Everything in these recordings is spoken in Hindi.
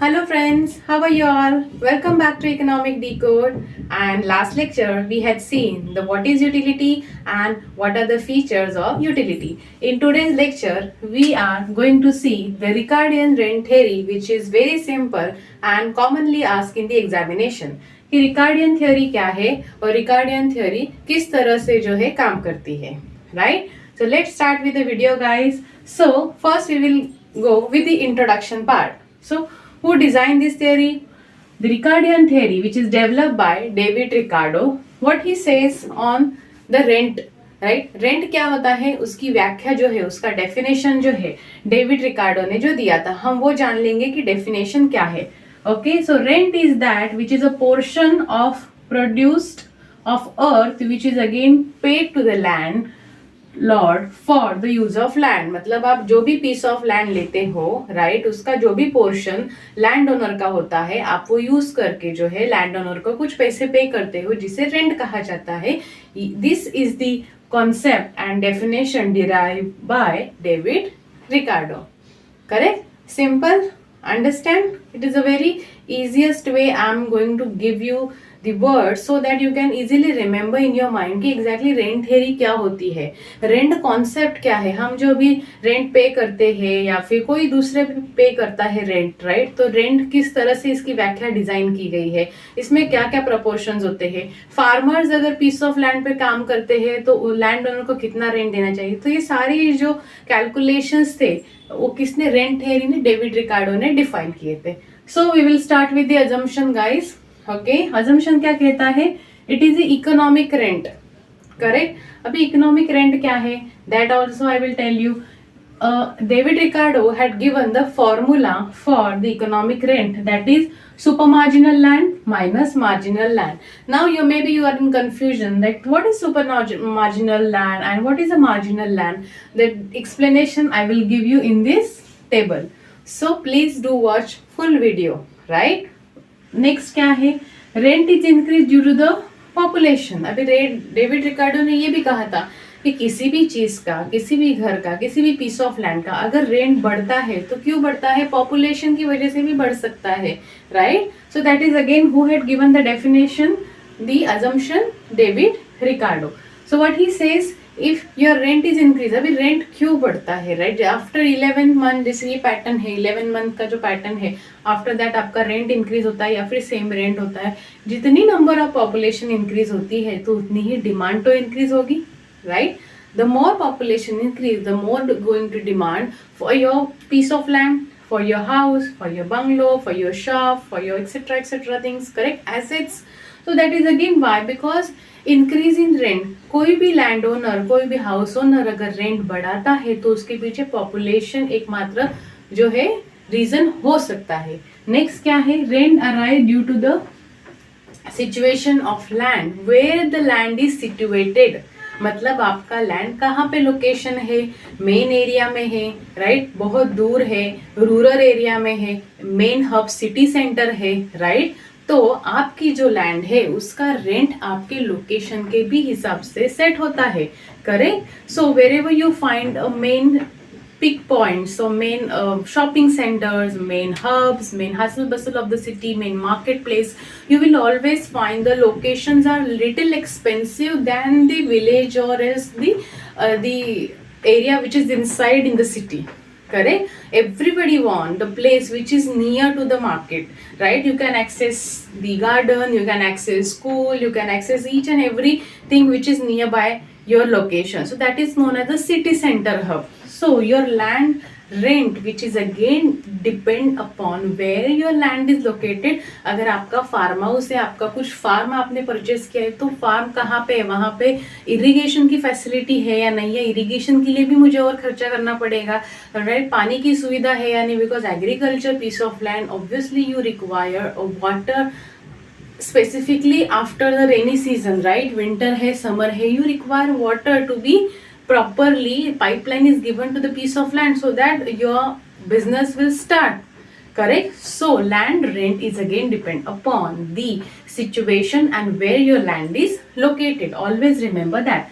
Hello friends, how are you all? Welcome back to Economic Decode. And last lecture we had seen the what is utility and what are the features of utility. In today's lecture we are going to see the Ricardian rent theory, which is very simple and commonly asked in the examination. कि रिकार्डियन थ्योरी क्या है और रिकार्डियन थ्योरी किस तरह से जो है काम करती है, right? So let's start with the video, guys. So first we will go with the introduction part. So who designed this theory? The Ricardian theory, which is developed by David Ricardo. What he says on the rent, right rent क्या होता है उसकी व्याख्या जो है, उसका डेफिनेशन जो है डेविड रिकार्डो ने जो दिया था, हम वो जान लेंगे कि डेफिनेशन क्या है. Okay, so rent is that which is a portion of produced of earth which is again paid to the landlord for the use of land. मतलब आप जो भी पीस ऑफ लैंड लेते हो, राइट, उसका जो भी पोर्शन लैंड ओनर का होता है, आप वो यूज करके जो है लैंड ओनर को कुछ पैसे पे करते हो, जिसे रेंट कहा जाता है. This is the concept and definition derived by David Ricardo. Correct? Simple? Understand? It is a very easiest way I am going to give you the word so that you can easily remember in your mind कि exactly rent theory क्या होती है, रेंट कॉन्सेप्ट क्या है. हम जो भी रेंट पे करते हैं या फिर कोई दूसरे पे करता है रेंट, राइट, तो रेंट किस तरह से इसकी व्याख्या डिजाइन की गई है, इसमें क्या क्या प्रपोर्शंस होते हैं. फार्मर्स अगर पीस ऑफ लैंड पे काम करते हैं तो लैंड ओनर को कितना रेंट देना चाहिए. तो ये सारे जो कैलकुलेशंस थे वो किसने, रेंट थ्योरी ने, डेविड रिकार्डो ने डिफाइन किए थे. So we will start with the assumption, guys. Okay, assumption क्या कहता है? It is economic rent. Correct. अभी इकोनॉमिक रेंट क्या है, that also I will tell you. David Ricardo had given the formula for the economic rent, that is supermarginal land minus marginal land. Now you are in confusion that what is supermarginal land and what is a marginal land. The explanation I will give you in this table. So please do watch full video, right? Next क्या है? Rent is increase due to the population. अभी डेविड रिकार्डो ने ये भी कहा था कि किसी भी चीज का, किसी भी घर का, किसी भी पीस ऑफ लैंड का अगर रेंट बढ़ता है तो क्यों बढ़ता है? पॉपुलेशन की वजह से भी बढ़ सकता है, right. So that is again who had given the definition, the assumption, David Ricardo. So what he says, if your rent is increase. अभी रेंट क्यों बढ़ता है, राइट? आफ्टर 11 मंथ, जैसे ये पैटर्न है 11 मंथ का जो पैटर्न है, आफ्टर दैट आपका रेंट इंक्रीज होता है या फिर सेम रेंट होता है. जितनी नंबर ऑफ पॉपुलेशन इंक्रीज होती है तो उतनी ही डिमांड तो इंक्रीज होगी, right. The more population increase, the more going to demand for your piece of land, for your house, for your bungalow, for your shop, for your etc things, correct, assets. So that is again why, because increase in rent, कोई भी लैंड ओनर, कोई भी हाउस ओनर अगर रेंट बढ़ाता है तो उसके पीछे पॉपुलेशन एकमात्र जो है रीजन हो सकता है. नेक्स्ट क्या है? Rent arise due to the situation of land where the land is situated. मतलब आपका लैंड कहाँ पे लोकेशन है, मेन एरिया में है, राइट, बहुत दूर है, रूरल एरिया में है, मेन हब सिटी सेंटर है, राइट. तो आपकी जो लैंड है उसका रेंट आपके लोकेशन के भी हिसाब से सेट होता है, correct. So wherever you find a main peak points, so main shopping centers, main hubs, main hustle bustle of the city, main marketplace, you will always find the locations are little expensive than the village or else the area which is inside in the city, correct. Everybody want the place which is near to the market, right? You can access the garden, you can access school, you can access each and everything which is nearby your location. So that is known as the city center hub. So your land rent, which is again depend upon where your land is located. अगर आपका फार्म हाउस है, आपका कुछ फार्म आपने परचेस किया है, तो फार्म कहाँ पे है, वहाँ पे इरिगेशन की फैसिलिटी है या नहीं है, इरिगेशन के लिए भी मुझे और खर्चा करना पड़ेगा, राइट. पानी की सुविधा है या नहीं, because agriculture piece of land obviously you require water specifically after the rainy season, right? Winter है, summer है, you require water to be properly, pipeline is given to the piece of land so that your business will start, correct. So land rent is again depend upon the situation and where your land is located. Always remember that.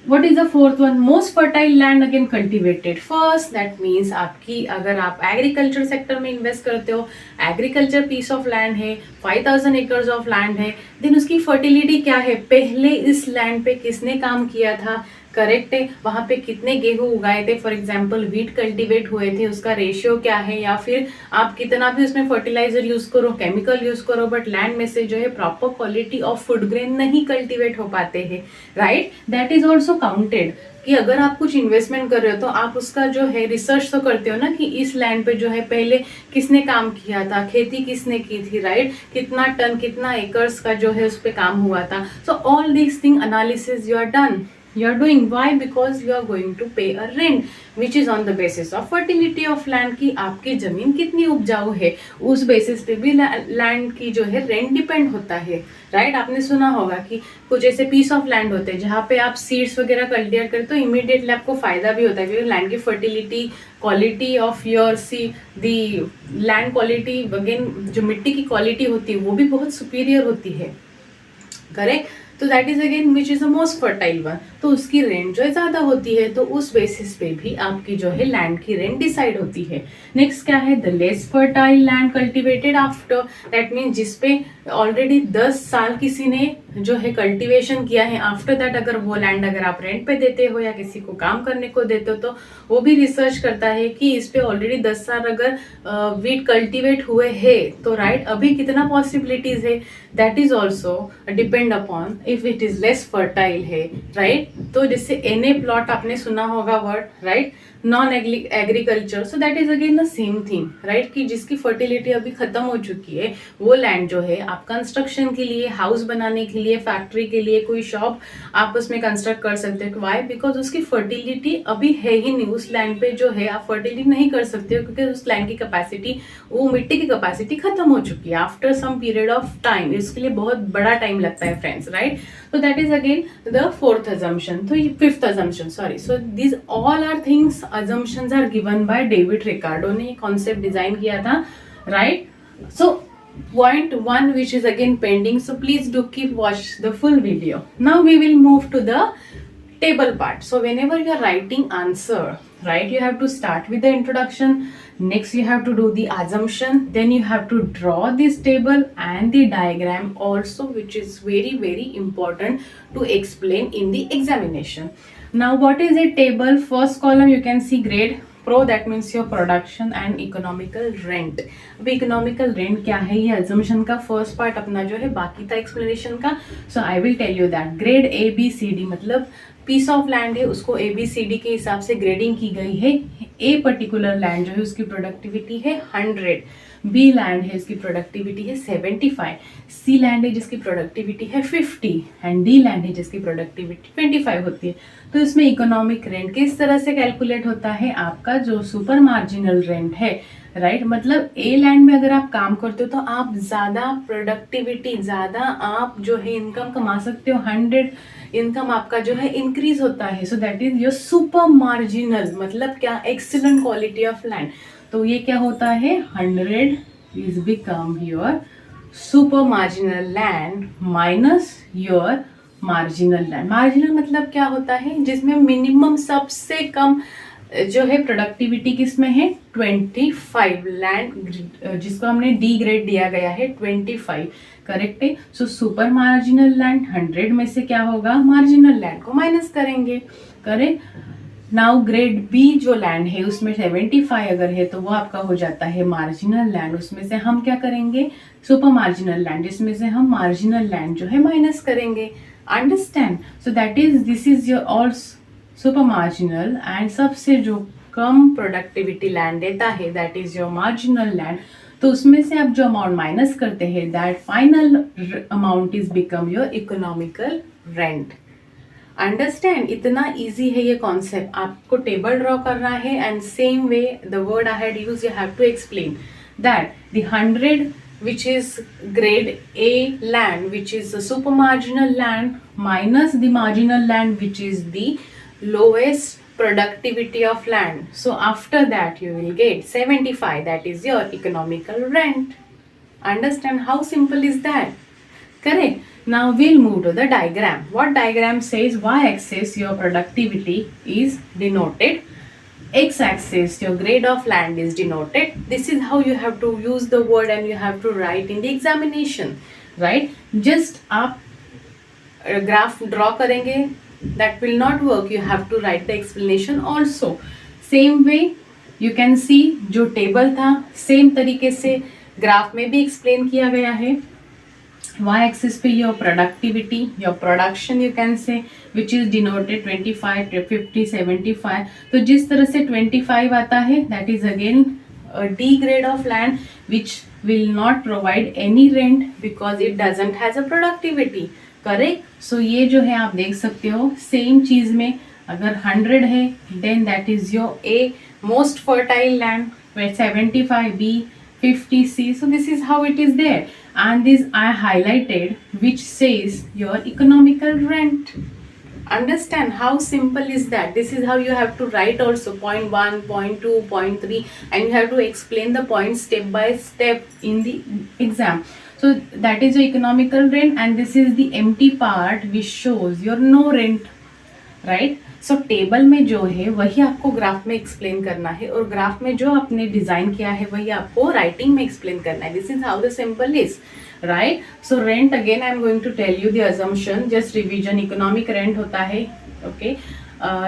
What is the fourth one? Most fertile land again cultivated first. That means आपकी अगर आप एग्रीकल्चर सेक्टर में इन्वेस्ट करते हो, एग्रीकल्चर पीस ऑफ लैंड है, 5000 एकर्स ऑफ लैंड है, देन उसकी फर्टिलिटी क्या है, पहले इस लैंड पे किसने काम किया था, करेक्ट है, वहां पे कितने गेहूं उगाए थे, फॉर एग्जाम्पल व्हीट कल्टीवेट हुए थे, उसका रेशियो क्या है, या फिर आप कितना भी उसमें फर्टिलाइजर यूज करो, केमिकल यूज करो, बट लैंड में से जो है proper quality of food grain नहीं कल्टीवेट हो पाते हैं, right, that is also counted. कि अगर आप कुछ इन्वेस्टमेंट कर रहे हो तो आप उसका जो है रिसर्च तो करते हो ना, कि इस लैंड पे जो है पहले किसने काम किया था, खेती किसने की थी, राइट, कितना टन कितना एकर्स का जो है उस पर काम हुआ था। So all this thing analysis you are done, you are doing. Why? Because you are going to pay a rent which is on the basis of fertility of land, की आपकी जमीन कितनी उपजाऊ है, उस बेसिस पे भी लैंड की जो है रेंट डिपेंड होता है, राइट। आपने सुना होगा कि कुछ ऐसे पीस ऑफ लैंड होते हैं जहाँ पे आप सीड्स वगैरह कल्टीवेट करते हो, इमीडिएटली आपको फायदा भी होता है, क्योंकि लैंड की fertility, quality of your see the land quality, again जो मिट्टी की क्वालिटी होती है वो भी बहुत सुपीरियर होती है, करेक्ट। तो that is again which is the most fertile one, तो उसकी रेंट जो है ज्यादा होती है, तो उस बेसिस पे भी आपकी जो है लैंड की रेंट डिसाइड होती है। नेक्स्ट क्या है, the less fertile land cultivated after, that mean जिसपे ऑलरेडी 10 साल किसी ने जो है कल्टीवेशन किया है, आफ्टर दैट अगर वो लैंड अगर आप रेंट पे देते हो या किसी को काम करने को देते हो, तो वो भी रिसर्च करता है कि इस पे ऑलरेडी 10 साल अगर वीट कल्टीवेट हुए हैं तो राइट अभी कितना पॉसिबिलिटीज है, that is also depend upon if it is less fertile है, राइट। तो जैसे एनए प्लॉट आपने सुना होगा word, right, non agriculture, so that is again the same thing, right, कि जिसकी फर्टिलिटी अभी खत्म हो चुकी है, वो लैंड जो है आप कंस्ट्रक्शन के लिए, हाउस बनाने के लिए, फैक्ट्री के लिए, कोई शॉप आप उसमें कंस्ट्रक्ट कर सकते हो। वाई? बिकॉज उसकी फर्टिलिटी अभी है ही नहीं, उस लैंड पे जो है आप फर्टिलिटी नहीं कर सकते हो, क्योंकि उस लैंड की कैपेसिटी, वो मिट्टी की कैपेसिटी खत्म हो चुकी है after some period of time, इसके लिए बहुत बड़ा टाइम लगता है friends, right. So that is again the fourth assumption. So fifth assumption, sorry. So these all are things, assumptions are given by David Ricardo ने concept design किया था, right? So point one which is again pending. So please do keep watch the full video. Now we will move to the table part. So whenever you are writing answer, right, you have to start with the introduction. Next you have to do the assumption, then you have to draw this table and the diagram also, which is very important to explain in the examination. Now what is a table? First column you can see grade pro, that means your production and economical rent. अब economical rent क्या है, ये assumption का first part अपना जो है, बाकी था explanation का। So I will tell you that grade A B C D मतलब पीस ऑफ लैंड है, उसको ABCD के हिसाब से ग्रेडिंग की गई है। ए पर्टिकुलर लैंड जो है उसकी प्रोडक्टिविटी है 100, बी लैंड है इसकी प्रोडक्टिविटी है 75, सी लैंड है जिसकी प्रोडक्टिविटी है 50 एंड डी लैंड है जिसकी प्रोडक्टिविटी 25 होती है। तो इसमें इकोनॉमिक रेंट किस तरह से कैलकुलेट होता है, आपका जो सुपर मार्जिनल रेंट है, राइट, मतलब ए लैंड में अगर आप काम करते हो तो आप ज़्यादा प्रोडक्टिविटी, ज़्यादा आप जो है इनकम कमा सकते हो, 100 इनकम आपका जो है इंक्रीज होता है। सो that is your super marginal, मतलब क्या, एक्सीलेंट क्वालिटी ऑफ लैंड। तो ये क्या होता है, 100 is become your super marginal land minus your marginal land. Marginal मतलब क्या होता है, जिसमें मिनिमम सबसे कम जो है प्रोडक्टिविटी किसमें है, 25 लैंड, जिसको हमने डी ग्रेड दिया गया है 25, करेक्ट है। सो सुपर मार्जिनल लैंड 100 में से क्या होगा, मार्जिनल लैंड को माइनस करेंगे, करेक्ट। नाउ ग्रेड बी जो लैंड है उसमें 75 अगर है तो वो आपका हो जाता है मार्जिनल लैंड, उसमें से हम क्या करेंगे, सुपर मार्जिनल लैंड, जिसमें से हम मार्जिनल लैंड जो है माइनस करेंगे, understand. So that is, this is your all super marginal, and सबसे जो कम प्रोडक्टिविटी लैंड देता है that is your marginal land. तो उसमें से आप जो अमाउंट माइनस करते हैं, that final amount is become your economical rent. Understand, इतना इजी है ये कॉन्सेप्ट। आपको टेबल ड्रॉ करना है and same way the word I had use you have to explain that the 100 which is grade A land, which is the super marginal land, minus the marginal land, which is the lowest productivity of land. So after that you will get 75, that is your economical rent. Understand how simple is that? Correct. Now we'll move to the diagram. What diagram says y-axis your productivity is denoted, x-axis your grade of land is denoted. This is how you have to use the word and you have to write in the examination, right? Just आप ग्राफ ड्रॉ करेंगे that will not work. You have to write the explanation also. Same way you can see जो टेबल था सेम तरीके से ग्राफ में भी एक्सप्लेन किया गया है. y axis पे your productivity, your production you can say, which is denoted 25, 50, 75. तो जिस तरह से 25 आता है that is again a D grade of land which will not provide any rent because it doesn't has a productivity. Correct. So ये जो है आप देख सकते हो सेम चीज में अगर 100 है then that is your A most fertile land, 75 B, 50 C. So this is how it is there, and this I highlighted which says your economical rent. Understand how simple is that? This is how you have to write also point 1, point 2, point 3, and you have to explain the points step by step in the exam. So that is your economical rent, and this is the empty part which shows your no rent, right? So table में जो है वही आपको ग्राफ में एक्सप्लेन करना है और ग्राफ में जो आपने डिजाइन किया है वही आपको राइटिंग में एक्सप्लेन करना है. This is how the simple is, right? So rent again I am going to tell you the assumption, just revision. Economic rent होता है, okay.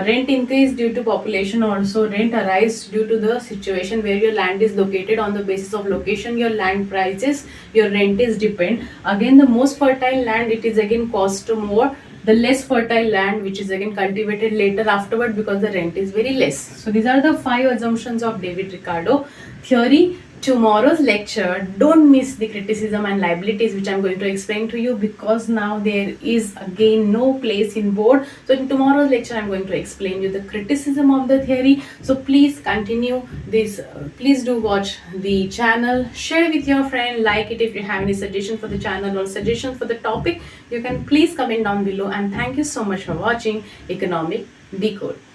Rent increase due to population also. Rent arise due to the situation where your land is located. On the basis of location your land prices, your rent is depend. Again the most fertile land it is again cost more. The less fertile land which is again cultivated later afterward because the rent is very less. So these are the 5 assumptions of David Ricardo theory. Tomorrow's lecture, don't miss the criticism and liabilities which I'm going to explain to you because now there is again no place in board. So in tomorrow's lecture I'm going to explain you the criticism of the theory. So please continue this, please do watch the channel, share with your friend, like it. If you have any suggestion for the channel or suggestions for the topic, you can please comment down below, and thank you so much for watching Economic Decode.